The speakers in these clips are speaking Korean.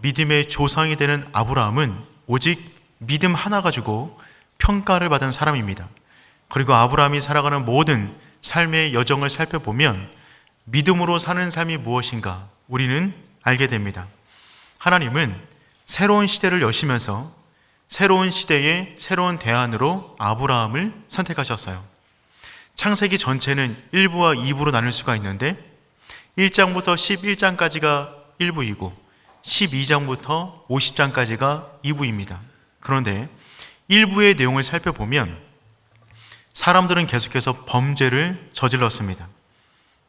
믿음의 조상이 되는 아브라함은 오직 믿음 하나 가지고 평가를 받은 사람입니다. 그리고 아브라함이 살아가는 모든 삶의 여정을 살펴보면 믿음으로 사는 삶이 무엇인가 우리는 알게 됩니다. 하나님은 새로운 시대를 여시면서 새로운 시대의 새로운 대안으로 아브라함을 선택하셨어요. 창세기 전체는 1부와 2부로 나눌 수가 있는데 1장부터 11장까지가 1부이고 12장부터 50장까지가 2부입니다. 그런데 1부의 내용을 살펴보면 사람들은 계속해서 범죄를 저질렀습니다.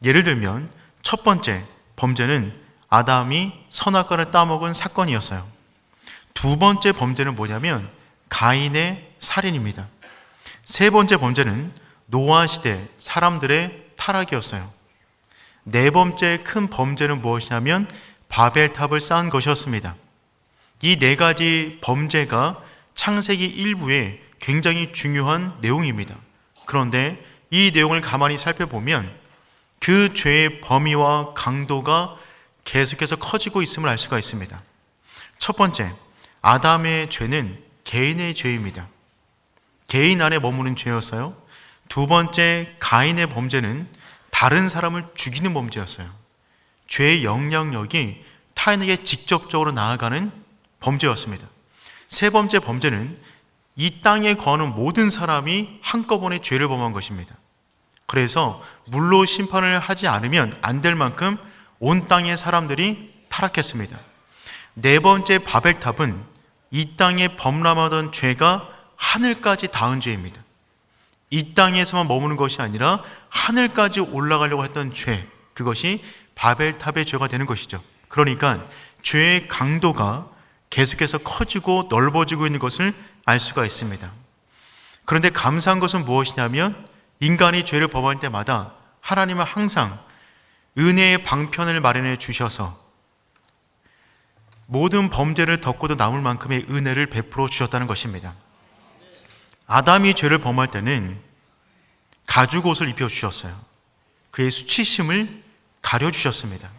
예를 들면 첫 번째 범죄는 아담이 선악과를 따먹은 사건이었어요. 두 번째 범죄는 뭐냐면 가인의 살인입니다. 세 번째 범죄는 노아 시대 사람들의 타락이었어요. 네 번째 큰 범죄는 무엇이냐면 바벨탑을 쌓은 것이었습니다. 이 네 가지 범죄가 창세기 1부에 굉장히 중요한 내용입니다. 그런데 이 내용을 가만히 살펴보면 그 죄의 범위와 강도가 계속해서 커지고 있음을 알 수가 있습니다. 첫 번째, 아담의 죄는 개인의 죄입니다. 개인 안에 머무는 죄였어요. 두 번째, 가인의 범죄는 다른 사람을 죽이는 범죄였어요. 죄의 영향력이 타인에게 직접적으로 나아가는 범죄였습니다. 세 번째 범죄는 이 땅에 거하는 모든 사람이 한꺼번에 죄를 범한 것입니다. 그래서 물로 심판을 하지 않으면 안 될 만큼 온 땅의 사람들이 타락했습니다. 네 번째 바벨탑은 이 땅에 범람하던 죄가 하늘까지 닿은 죄입니다. 이 땅에서만 머무는 것이 아니라 하늘까지 올라가려고 했던 죄, 그것이 바벨탑의 죄가 되는 것이죠. 그러니까 죄의 강도가 계속해서 커지고 넓어지고 있는 것을 알 수가 있습니다. 그런데 감사한 것은 무엇이냐면 인간이 죄를 범할 때마다 하나님은 항상 은혜의 방편을 마련해 주셔서 모든 범죄를 덮고도 남을 만큼의 은혜를 베풀어 주셨다는 것입니다. 아담이 죄를 범할 때는 가죽옷을 입혀주셨어요. 그의 수치심을 가려주셨습니다.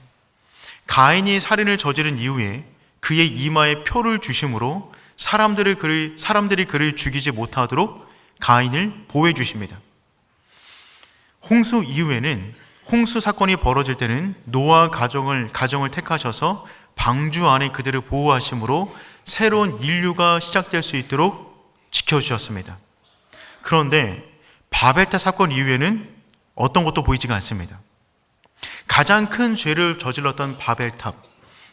가인이 살인을 저지른 이후에 그의 이마에 표를 주심으로 사람들이 그를 죽이지 못하도록 가인을 보호해 주십니다. 홍수 이후에는 홍수 사건이 벌어질 때는 노아 가정을 택하셔서 방주 안에 그들을 보호하심으로 새로운 인류가 시작될 수 있도록 지켜주셨습니다. 그런데 바벨탑 사건 이후에는 어떤 것도 보이지가 않습니다. 가장 큰 죄를 저질렀던 바벨탑,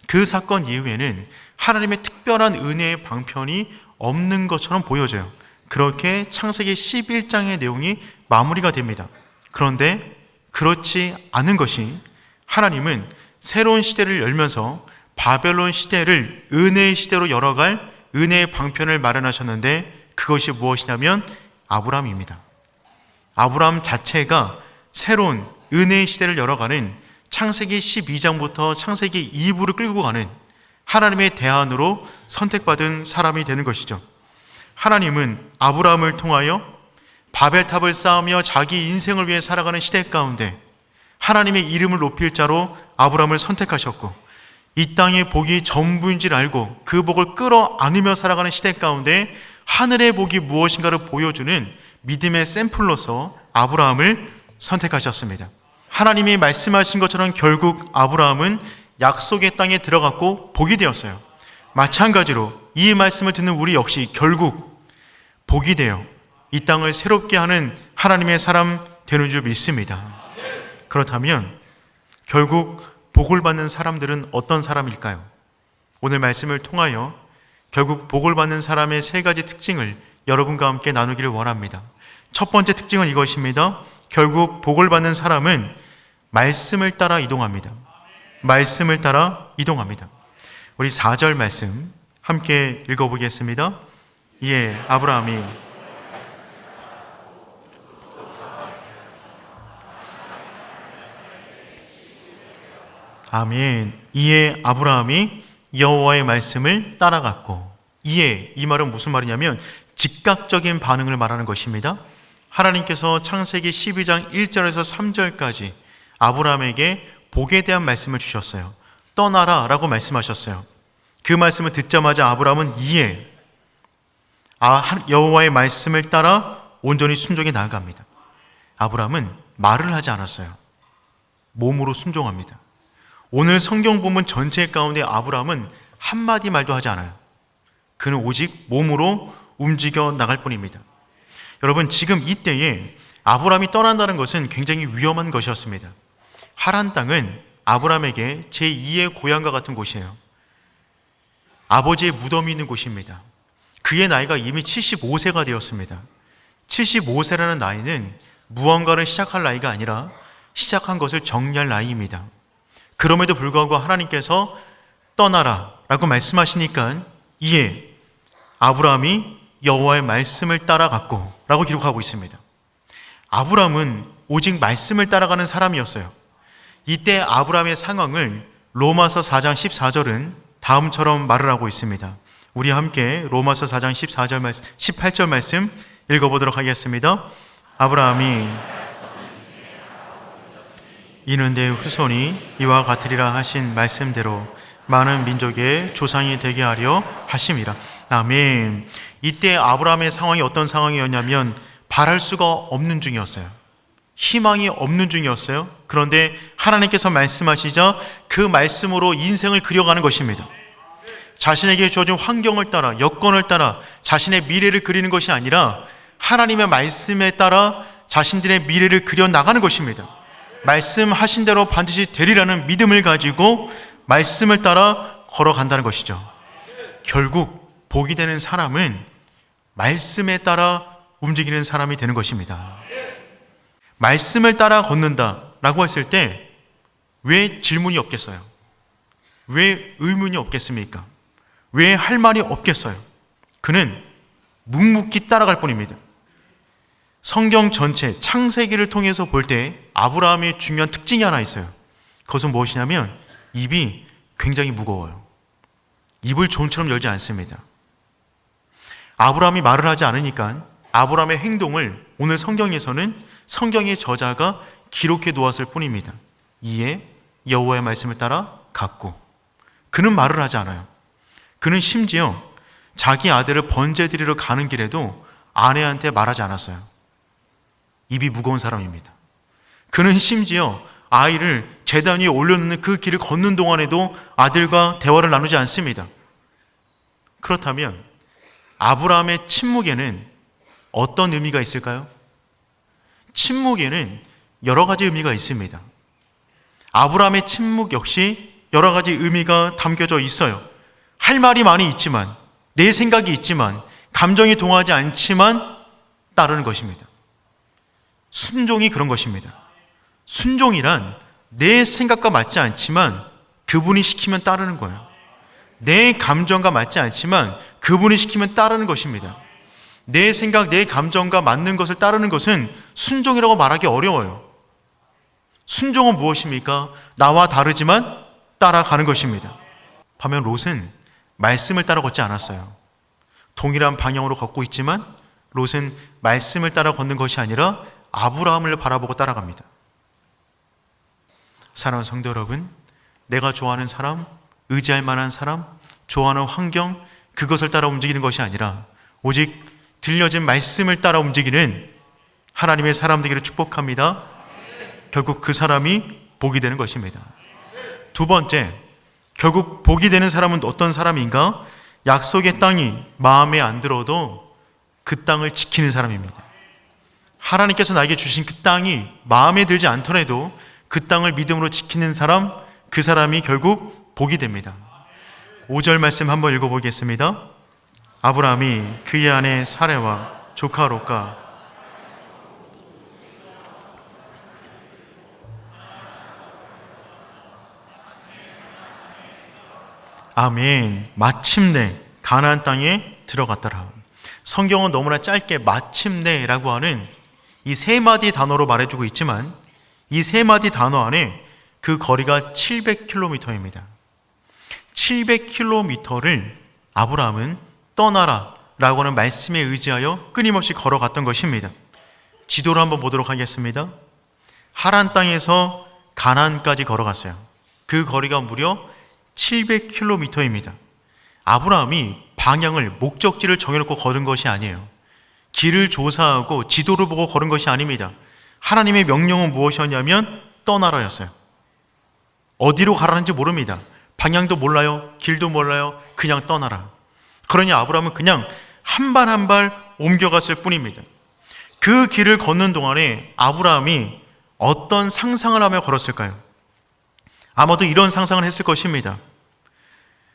그 사건 이후에는 하나님의 특별한 은혜의 방편이 없는 것처럼 보여져요. 그렇게 창세기 11장의 내용이 마무리가 됩니다. 그런데 그렇지 않은 것이 하나님은 새로운 시대를 열면서 바벨론 시대를 은혜의 시대로 열어갈 은혜의 방편을 마련하셨는데 그것이 무엇이냐면 아브라함입니다. 아브라함 자체가 새로운 은혜의 시대를 열어가는 창세기 12장부터 창세기 2부를 끌고 가는 하나님의 대안으로 선택받은 사람이 되는 것이죠. 하나님은 아브라함을 통하여 바벨탑을 쌓으며 자기 인생을 위해 살아가는 시대 가운데 하나님의 이름을 높일 자로 아브라함을 선택하셨고 이 땅의 복이 전부인 줄 알고 그 복을 끌어안으며 살아가는 시대 가운데 하늘의 복이 무엇인가를 보여주는 믿음의 샘플로서 아브라함을 선택하셨습니다. 하나님이 말씀하신 것처럼 결국 아브라함은 약속의 땅에 들어갔고 복이 되었어요. 마찬가지로 이 말씀을 듣는 우리 역시 결국 복이 되어 이 땅을 새롭게 하는 하나님의 사람 되는 줄 믿습니다. 그렇다면 결국 복을 받는 사람들은 어떤 사람일까요? 오늘 말씀을 통하여 결국 복을 받는 사람의 세 가지 특징을 여러분과 함께 나누기를 원합니다. 첫 번째 특징은 이것입니다. 결국 복을 받는 사람은 말씀을 따라 이동합니다. 말씀을 따라 이동합니다. 우리 4절 말씀 함께 읽어보겠습니다. 이에 아브라함이 아멘. 이에 아브라함이 여호와의 말씀을 따라갔고, 이에 이 말은 무슨 말이냐면 즉각적인 반응을 말하는 것입니다. 하나님께서 창세기 12장 1절에서 3절까지 아브라함에게 복에 대한 말씀을 주셨어요. 떠나라 라고 말씀하셨어요. 그 말씀을 듣자마자 아브라함은 이에 여호와의 말씀을 따라 온전히 순종해 나아갑니다. 아브라함은 말을 하지 않았어요. 몸으로 순종합니다. 오늘 성경 본문 전체 가운데 아브라함은 한마디 말도 하지 않아요. 그는 오직 몸으로 움직여 나갈 뿐입니다. 여러분, 지금 이때에 아브라함이 떠난다는 것은 굉장히 위험한 것이었습니다. 하란 땅은 아브라함에게 제2의 고향과 같은 곳이에요. 아버지의 무덤이 있는 곳입니다. 그의 나이가 이미 75세가 되었습니다. 75세라는 나이는 무언가를 시작할 나이가 아니라 시작한 것을 정리할 나이입니다. 그럼에도 불구하고 하나님께서 떠나라 라고 말씀하시니까 이에 아브라함이 여호와의 말씀을 따라갔고 라고 기록하고 있습니다. 아브라함은 오직 말씀을 따라가는 사람이었어요. 이때 아브라함의 상황을 로마서 4장 14절은 다음처럼 말을 하고 있습니다. 우리 함께 로마서 4장 18절 말씀 읽어보도록 하겠습니다. 아브라함이 이는 내 후손이 이와 같으리라 하신 말씀대로 많은 민족의 조상이 되게 하려 하심이라. 아멘. 이때 아브라함의 상황이 어떤 상황이었냐면 바랄 수가 없는 중이었어요. 희망이 없는 중이었어요. 그런데 하나님께서 말씀하시자 그 말씀으로 인생을 그려가는 것입니다. 자신에게 주어진 환경을 따라, 여건을 따라 자신의 미래를 그리는 것이 아니라 하나님의 말씀에 따라 자신들의 미래를 그려나가는 것입니다. 말씀하신 대로 반드시 되리라는 믿음을 가지고 말씀을 따라 걸어간다는 것이죠. 결국 복이 되는 사람은 말씀에 따라 움직이는 사람이 되는 것입니다. 말씀을 따라 걷는다라고 했을 때 왜 질문이 없겠어요? 왜 의문이 없겠습니까? 왜 할 말이 없겠어요? 그는 묵묵히 따라갈 뿐입니다. 성경 전체 창세기를 통해서 볼 때 아브라함의 중요한 특징이 하나 있어요. 그것은 무엇이냐면 입이 굉장히 무거워요. 입을 좀처럼 열지 않습니다. 아브라함이 말을 하지 않으니까 아브라함의 행동을 오늘 성경에서는 성경의 저자가 기록해 놓았을 뿐입니다. 이에 여호와의 말씀을 따라 갔고, 그는 말을 하지 않아요. 그는 심지어 자기 아들을 번제드리러 가는 길에도 아내한테 말하지 않았어요. 입이 무거운 사람입니다. 그는 심지어 아이를 제단 위에 올려놓는 그 길을 걷는 동안에도 아들과 대화를 나누지 않습니다. 그렇다면 아브라함의 침묵에는 어떤 의미가 있을까요? 침묵에는 여러 가지 의미가 있습니다. 아브라함의 침묵 역시 여러 가지 의미가 담겨져 있어요. 할 말이 많이 있지만, 내 생각이 있지만, 감정이 동하지 않지만 따르는 것입니다. 순종이 그런 것입니다. 순종이란 내 생각과 맞지 않지만 그분이 시키면 따르는 거예요. 내 감정과 맞지 않지만 그분이 시키면 따르는 것입니다. 내 생각, 내 감정과 맞는 것을 따르는 것은 순종이라고 말하기 어려워요. 순종은 무엇입니까? 나와 다르지만 따라가는 것입니다. 반면 롯은 말씀을 따라 걷지 않았어요. 동일한 방향으로 걷고 있지만 롯은 말씀을 따라 걷는 것이 아니라 아브라함을 바라보고 따라갑니다. 사랑하는 성도 여러분, 내가 좋아하는 사람, 의지할 만한 사람, 좋아하는 환경, 그것을 따라 움직이는 것이 아니라 오직 들려진 말씀을 따라 움직이는 하나님의 사람 되기를 축복합니다. 결국 그 사람이 복이 되는 것입니다. 두 번째, 결국 복이 되는 사람은 어떤 사람인가? 약속의 땅이 마음에 안 들어도 그 땅을 지키는 사람입니다. 하나님께서 나에게 주신 그 땅이 마음에 들지 않더라도 그 땅을 믿음으로 지키는 사람, 그 사람이 결국 복이 됩니다. 5절 말씀 한번 읽어보겠습니다. 아브라함이 그의 아내 사레와 조카 롯과 아멘. 마침내 가나안 땅에 들어갔더라. 성경은 너무나 짧게 마침내라고 하는 이 세 마디 단어로 말해주고 있지만 이 세 마디 단어 안에 그 거리가 700km입니다. 700km를 아브라함은 떠나라 라고 하는 말씀에 의지하여 끊임없이 걸어갔던 것입니다. 지도를 한번 보도록 하겠습니다. 하란 땅에서 가나안까지 걸어갔어요. 그 거리가 무려 700km입니다. 아브라함이 방향을, 목적지를 정해놓고 걸은 것이 아니에요. 길을 조사하고 지도를 보고 걸은 것이 아닙니다. 하나님의 명령은 무엇이었냐면 떠나라였어요. 어디로 가라는지 모릅니다. 방향도 몰라요. 길도 몰라요. 그냥 떠나라. 그러니 아브라함은 그냥 한 발 한 발 옮겨갔을 뿐입니다. 그 길을 걷는 동안에 아브라함이 어떤 상상을 하며 걸었을까요? 아마도 이런 상상을 했을 것입니다.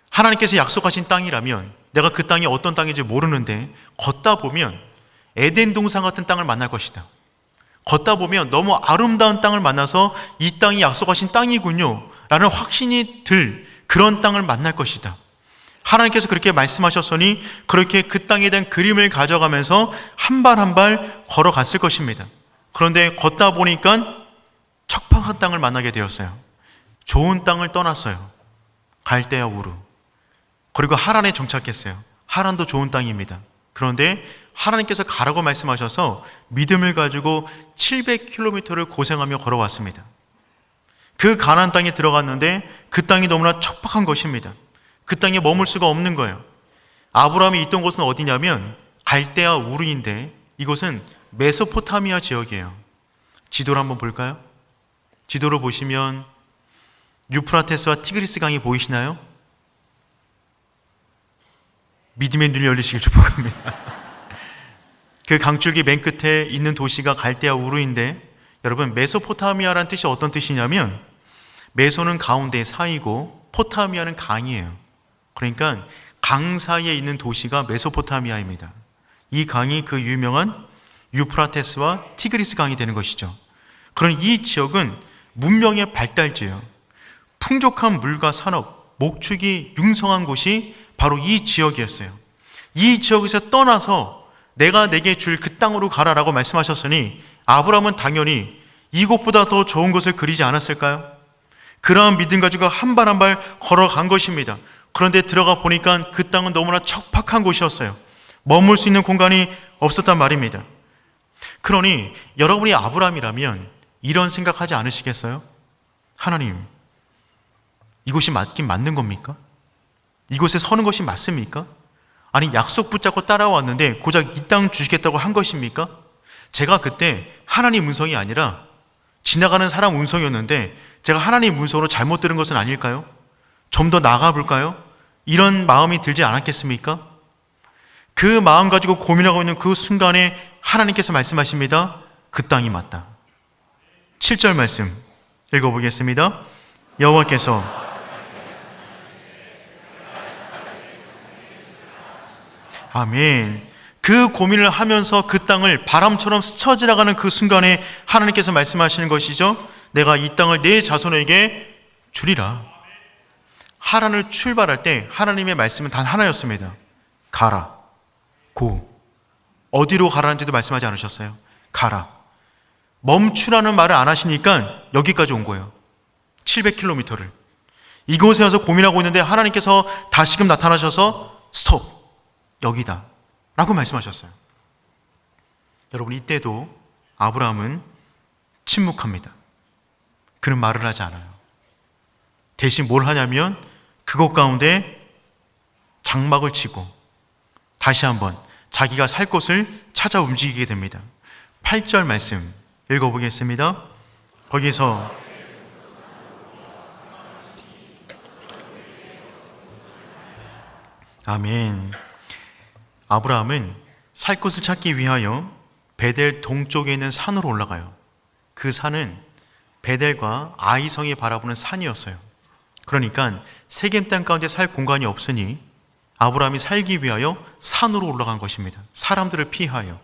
하나님께서 약속하신 땅이라면 내가 그 땅이 어떤 땅인지 모르는데 걷다 보면 에덴 동산 같은 땅을 만날 것이다. 걷다 보면 너무 아름다운 땅을 만나서 이 땅이 약속하신 땅이군요 라는 확신이 들 그런 땅을 만날 것이다. 하나님께서 그렇게 말씀하셨으니 그렇게 그 땅에 대한 그림을 가져가면서 한 발 한 발 걸어갔을 것입니다. 그런데 걷다 보니까 척박한 땅을 만나게 되었어요. 좋은 땅을 떠났어요. 갈대아 우르. 그리고 하란에 정착했어요. 하란도 좋은 땅입니다. 그런데 하나님께서 가라고 말씀하셔서 믿음을 가지고 700km를 고생하며 걸어왔습니다. 그 가나안 땅에 들어갔는데 그 땅이 너무나 척박한 것입니다. 그 땅에 머물 수가 없는 거예요. 아브라함이 있던 곳은 어디냐면 갈대아 우르인데 이곳은 메소포타미아 지역이에요. 지도를 한번 볼까요? 지도를 보시면 유프라테스와 티그리스 강이 보이시나요? 믿음의 눈이 열리시길 축복합니다. 그 강줄기 맨 끝에 있는 도시가 갈대아 우르인데 여러분 메소포타미아라는 뜻이 어떤 뜻이냐면 메소는 가운데 사이고 포타미아는 강이에요. 그러니까 강 사이에 있는 도시가 메소포타미아입니다. 이 강이 그 유명한 유프라테스와 티그리스 강이 되는 것이죠. 그런 이 지역은 문명의 발달지예요. 풍족한 물과 산업, 목축이 융성한 곳이 바로 이 지역이었어요. 이 지역에서 떠나서 내가 내게 줄 그 땅으로 가라라고 말씀하셨으니 아브라함은 당연히 이곳보다 더 좋은 곳을 그리지 않았을까요? 그러한 믿음 가지고 한 발 한 발 걸어간 것입니다. 그런데 들어가 보니까 그 땅은 너무나 척박한 곳이었어요. 머물 수 있는 공간이 없었단 말입니다. 그러니 여러분이 아브라함이라면 이런 생각하지 않으시겠어요? 하나님, 이곳이 맞긴 맞는 겁니까? 이곳에 서는 것이 맞습니까? 아니 약속 붙잡고 따라왔는데 고작 이 땅 주시겠다고 한 것입니까? 제가 그때 하나님 음성이 아니라 지나가는 사람 음성이었는데 제가 하나님 음성으로 잘못 들은 것은 아닐까요? 좀 더 나아가 볼까요? 이런 마음이 들지 않았겠습니까? 그 마음 가지고 고민하고 있는 그 순간에 하나님께서 말씀하십니다. 그 땅이 맞다. 7절 말씀 읽어보겠습니다. 여호와께서 아멘. 그 고민을 하면서 그 땅을 바람처럼 스쳐 지나가는 그 순간에 하나님께서 말씀하시는 것이죠. 내가 이 땅을 내 자손에게 주리라. 하란을 출발할 때 하나님의 말씀은 단 하나였습니다. 가라. 고. 어디로 가라는지도 말씀하지 않으셨어요. 가라. 멈추라는 말을 안 하시니까 여기까지 온 거예요. 700km를. 이곳에 와서 고민하고 있는데 하나님께서 다시금 나타나셔서 스톱. 여기다 라고 말씀하셨어요. 여러분 이때도 아브라함은 침묵합니다. 그는 말을 하지 않아요. 대신 뭘 하냐면 그곳 가운데 장막을 치고 다시 한번 자기가 살 곳을 찾아 움직이게 됩니다. 8절 말씀 읽어보겠습니다. 거기서 아멘. 아브라함은 살 곳을 찾기 위하여 베델 동쪽에 있는 산으로 올라가요. 그 산은 베델과 아이성이 바라보는 산이었어요. 그러니까 세겜 땅 가운데 살 공간이 없으니 아브라함이 살기 위하여 산으로 올라간 것입니다. 사람들을 피하여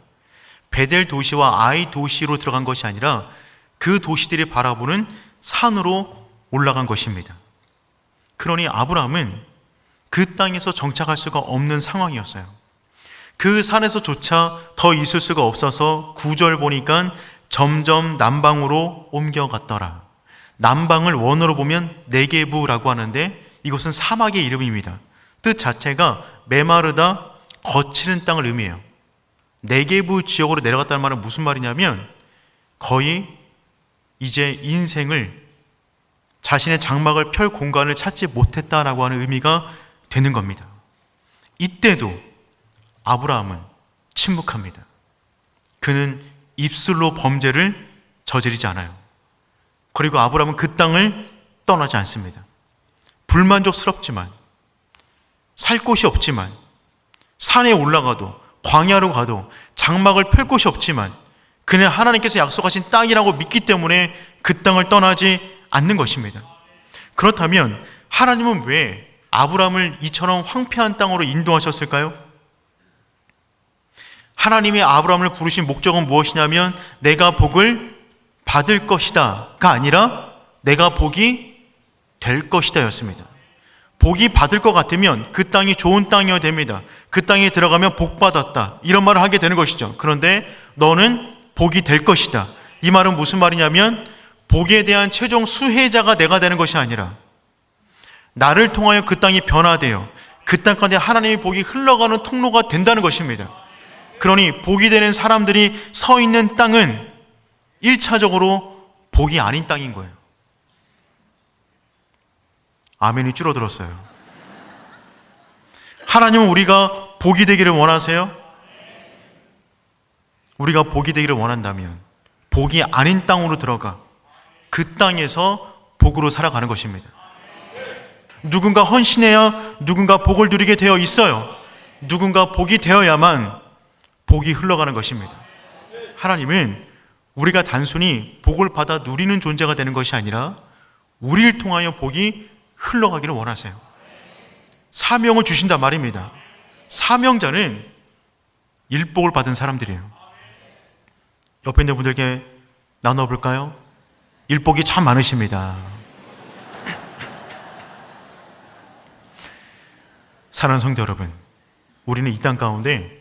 베델 도시와 아이 도시로 들어간 것이 아니라 그 도시들이 바라보는 산으로 올라간 것입니다. 그러니 아브라함은 그 땅에서 정착할 수가 없는 상황이었어요. 그 산에서조차 더 있을 수가 없어서 9절 보니까 점점 남방으로 옮겨갔더라. 남방을 원어로 보면 네게부라고 하는데 이곳은 사막의 이름입니다. 뜻 자체가 메마르다, 거칠은 땅을 의미해요. 네게부 지역으로 내려갔다는 말은 무슨 말이냐면 거의 이제 인생을 자신의 장막을 펼 공간을 찾지 못했다라고 하는 의미가 되는 겁니다. 이때도 아브라함은 침묵합니다. 그는 입술로 범죄를 저지르지 않아요. 그리고 아브라함은 그 땅을 떠나지 않습니다. 불만족스럽지만, 살 곳이 없지만, 산에 올라가도 광야로 가도 장막을 펼 곳이 없지만 그는 하나님께서 약속하신 땅이라고 믿기 때문에 그 땅을 떠나지 않는 것입니다. 그렇다면 하나님은 왜 아브라함을 이처럼 황폐한 땅으로 인도하셨을까요? 하나님이 아브라함을 부르신 목적은 무엇이냐면 내가 복을 받을 것이다가 아니라 내가 복이 될 것이다 였습니다. 복이 받을 것 같으면 그 땅이 좋은 땅이어야 됩니다. 그 땅에 들어가면 복 받았다, 이런 말을 하게 되는 것이죠. 그런데 너는 복이 될 것이다, 이 말은 무슨 말이냐면 복에 대한 최종 수혜자가 내가 되는 것이 아니라 나를 통하여 그 땅이 변화되어 그 땅 가운데 하나님의 복이 흘러가는 통로가 된다는 것입니다. 그러니 복이 되는 사람들이 서 있는 땅은 1차적으로 복이 아닌 땅인 거예요. 아멘이 줄어들었어요. 하나님은 우리가 복이 되기를 원하세요? 우리가 복이 되기를 원한다면 복이 아닌 땅으로 들어가 그 땅에서 복으로 살아가는 것입니다. 누군가 헌신해야 누군가 복을 누리게 되어 있어요. 누군가 복이 되어야만 복이 흘러가는 것입니다. 하나님은 우리가 단순히 복을 받아 누리는 존재가 되는 것이 아니라 우리를 통하여 복이 흘러가기를 원하세요. 사명을 주신단 말입니다. 사명자는 일복을 받은 사람들이에요. 옆에 있는 분들께 나눠볼까요? 일복이 참 많으십니다. 사랑하는 성도 여러분, 우리는 이 땅 가운데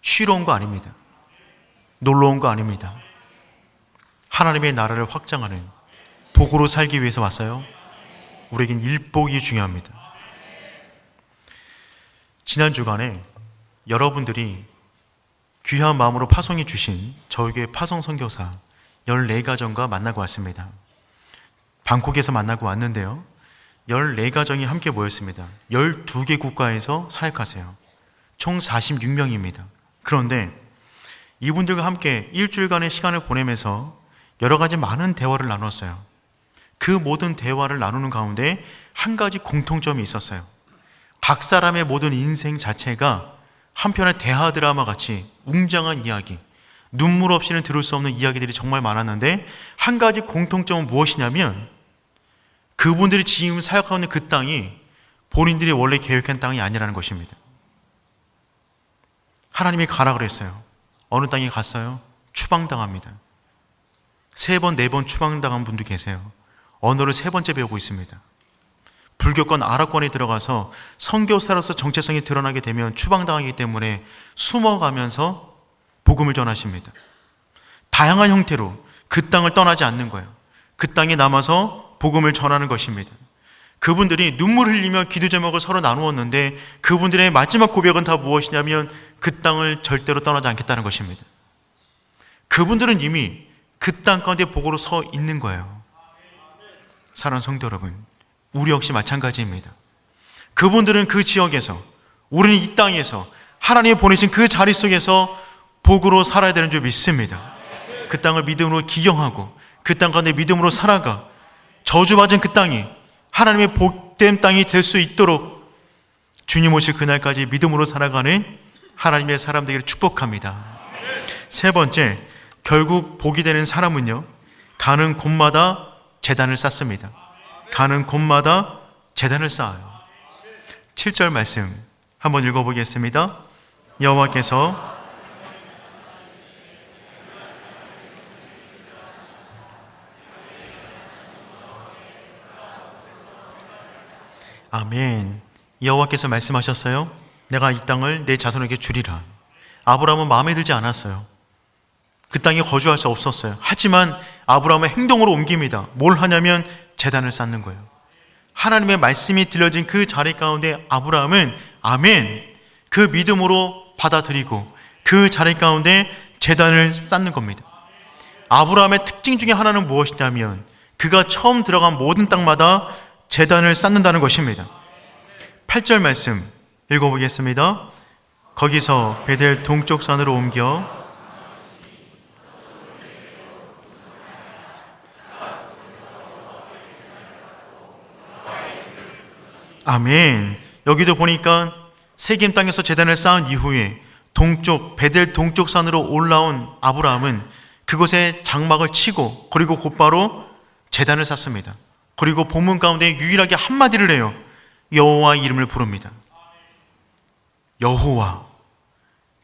쉬러 온 거 아닙니다. 놀러 온 거 아닙니다. 하나님의 나라를 확장하는 복으로 살기 위해서 왔어요. 우리에겐 일복이 중요합니다. 지난 주간에 여러분들이 귀한 마음으로 파송해 주신 저에게 파송 선교사 14가정과 만나고 왔습니다. 방콕에서 만나고 왔는데요, 14가정이 함께 모였습니다. 12개 국가에서 사역하세요. 총 46명입니다. 그런데 이분들과 함께 일주일간의 시간을 보내면서 여러 가지 많은 대화를 나눴어요. 그 모든 대화를 나누는 가운데 한 가지 공통점이 있었어요. 각 사람의 모든 인생 자체가 한편의 대하 드라마 같이 웅장한 이야기, 눈물 없이는 들을 수 없는 이야기들이 정말 많았는데 한 가지 공통점은 무엇이냐면 그분들이 지금 사역하고 있는 그 땅이 본인들이 원래 계획한 땅이 아니라는 것입니다. 하나님이 가라 그랬어요. 어느 땅에 갔어요? 추방당합니다. 3번, 4번 추방당한 분도 계세요. 언어를 3번째 배우고 있습니다. 불교권 아랍권에 들어가서 선교사로서 정체성이 드러나게 되면 추방당하기 때문에 숨어가면서 복음을 전하십니다. 다양한 형태로 그 땅을 떠나지 않는 거예요. 그 땅에 남아서 복음을 전하는 것입니다. 그분들이 눈물 흘리며 기도 제목을 서로 나누었는데 그분들의 마지막 고백은 다 무엇이냐면 그 땅을 절대로 떠나지 않겠다는 것입니다. 그분들은 이미 그 땅 가운데 복으로 서 있는 거예요. 사랑하는 성도 여러분, 우리 역시 마찬가지입니다. 그분들은 그 지역에서, 우리는 이 땅에서 하나님이 보내신 그 자리 속에서 복으로 살아야 되는 줄 믿습니다. 그 땅을 믿음으로 기경하고 그 땅 가운데 믿음으로 살아가 저주받은 그 땅이 하나님의 복된 땅이 될 수 있도록 주님 오실 그날까지 믿음으로 살아가는 하나님의 사람 되기를 축복합니다. 3번째, 결국 복이 되는 사람은요, 가는 곳마다 제단을 쌓습니다. 가는 곳마다 제단을 쌓아요. 7절 말씀 한번 읽어보겠습니다. 여호와께서 아멘. 여호와께서 말씀하셨어요. 내가 이 땅을 내 자손에게 주리라. 아브라함은 마음에 들지 않았어요. 그 땅에 거주할 수 없었어요. 하지만 아브라함은 행동으로 옮깁니다. 뭘 하냐면 제단을 쌓는 거예요. 하나님의 말씀이 들려진 그 자리 가운데 아브라함은 아멘, 그 믿음으로 받아들이고 그 자리 가운데 제단을 쌓는 겁니다. 아브라함의 특징 중에 하나는 무엇이냐면 그가 처음 들어간 모든 땅마다 제단을 쌓는다는 것입니다. 8절 말씀 읽어보겠습니다. 거기서 베델 동쪽 산으로 옮겨 아멘. 여기도 보니까 세겜 땅에서 제단을 쌓은 이후에 동쪽 베델 동쪽 산으로 올라온 아브라함은 그곳에 장막을 치고 그리고 곧바로 제단을 쌓습니다. 그리고 본문 가운데 유일하게 한마디를 해요. 여호와 이름을 부릅니다. 여호와,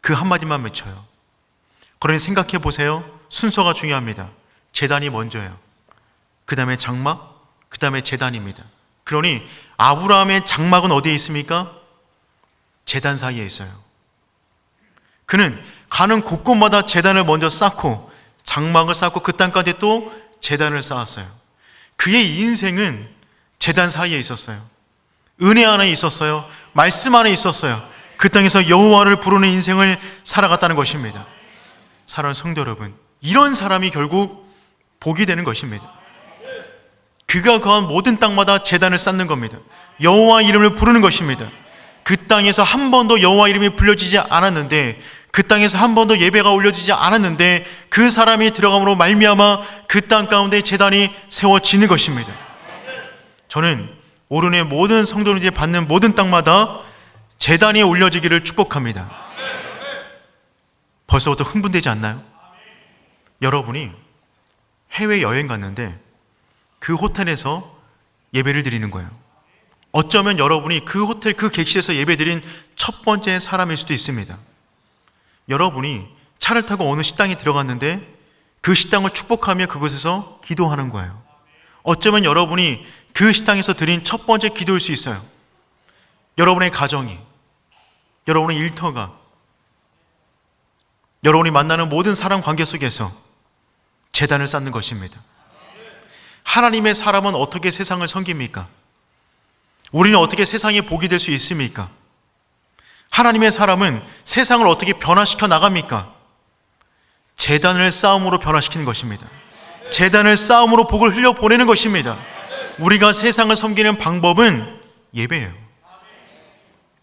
그 한마디만 외쳐요. 그러니 생각해 보세요. 순서가 중요합니다. 제단이 먼저예요. 그 다음에 장막, 그 다음에 제단입니다. 그러니 아브라함의 장막은 어디에 있습니까? 제단 사이에 있어요. 그는 가는 곳곳마다 제단을 먼저 쌓고 장막을 쌓고 그 땅 가운데 또 제단을 쌓았어요. 그의 인생은 제단 사이에 있었어요. 은혜 안에 있었어요. 말씀 안에 있었어요. 그 땅에서 여호와를 부르는 인생을 살아갔다는 것입니다. 사랑하는 성도 여러분, 이런 사람이 결국 복이 되는 것입니다. 그가 거한 모든 땅마다 제단을 쌓는 겁니다. 여호와 이름을 부르는 것입니다. 그 땅에서 한 번도 여호와 이름이 불려지지 않았는데, 그 땅에서 한 번도 예배가 올려지지 않았는데 그 사람이 들어감으로 말미암아 그 땅 가운데 제단이 세워지는 것입니다. 저는 오른의 모든 성도들이 받는 모든 땅마다 제단이 올려지기를 축복합니다. 벌써부터 흥분되지 않나요? 여러분이 해외여행 갔는데 그 호텔에서 예배를 드리는 거예요. 어쩌면 여러분이 그 호텔 그 객실에서 예배드린 첫 번째 사람일 수도 있습니다. 여러분이 차를 타고 어느 식당에 들어갔는데 그 식당을 축복하며 그곳에서 기도하는 거예요. 어쩌면 여러분이 그 식당에서 드린 첫 번째 기도일 수 있어요. 여러분의 가정이, 여러분의 일터가, 여러분이 만나는 모든 사람 관계 속에서 제단을 쌓는 것입니다. 하나님의 사람은 어떻게 세상을 섬깁니까? 우리는 어떻게 세상에 복이 될 수 있습니까? 하나님의 사람은 세상을 어떻게 변화시켜 나갑니까? 제단을 쌓음으로 변화시키는 것입니다. 제단을 쌓음으로 복을 흘려보내는 것입니다. 우리가 세상을 섬기는 방법은 예배예요.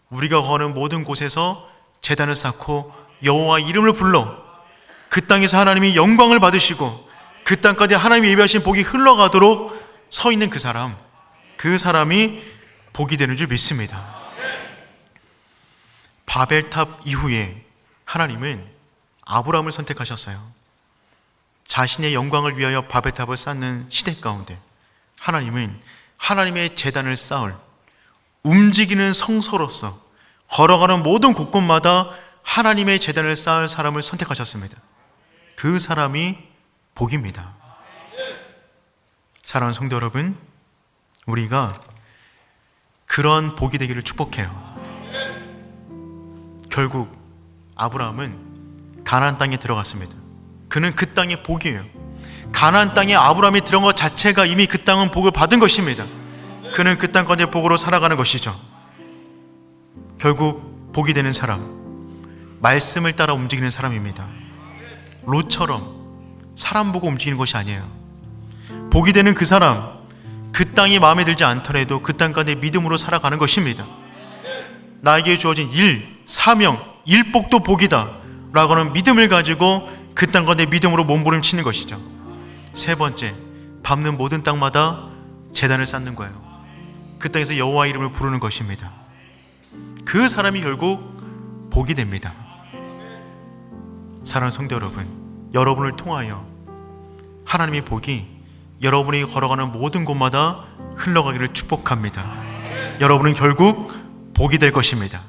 우리가 거하는 모든 곳에서 제단을 쌓고 여호와 이름을 불러 그 땅에서 하나님이 영광을 받으시고 그 땅까지 하나님이 예배하신 복이 흘러가도록 서 있는 그 사람이 복이 되는 줄 믿습니다. 바벨탑 이후에 하나님은 아브라함을 선택하셨어요. 자신의 영광을 위하여 바벨탑을 쌓는 시대 가운데 하나님은 하나님의 제단을 쌓을 움직이는 성소로서 걸어가는 모든 곳곳마다 하나님의 제단을 쌓을 사람을 선택하셨습니다. 그 사람이 복입니다. 사랑하는 성도 여러분, 우리가 그런 복이 되기를 축복해요. 결국 아브라함은 가나안 땅에 들어갔습니다. 그는 그 땅의 복이에요. 가나안 땅에 아브라함이 들어간 것 자체가 이미 그 땅은 복을 받은 것입니다. 그는 그 땅 가운데 복으로 살아가는 것이죠. 결국 복이 되는 사람, 말씀을 따라 움직이는 사람입니다. 롯처럼 사람 보고 움직이는 것이 아니에요. 복이 되는 그 사람, 그 땅이 마음에 들지 않더라도 그 땅 가운데 믿음으로 살아가는 것입니다. 나에게 주어진 일, 사명, 일복도 복이다 라고 하는 믿음을 가지고 그 땅 가운데 믿음으로 몸부림치는 것이죠. 세 번째, 밟는 모든 땅마다 제단을 쌓는 거예요. 그 땅에서 여호와 이름을 부르는 것입니다. 그 사람이 결국 복이 됩니다. 사랑하는 성도 여러분, 여러분을 통하여 하나님의 복이 여러분이 걸어가는 모든 곳마다 흘러가기를 축복합니다. 여러분은 결국 복이 될 것입니다.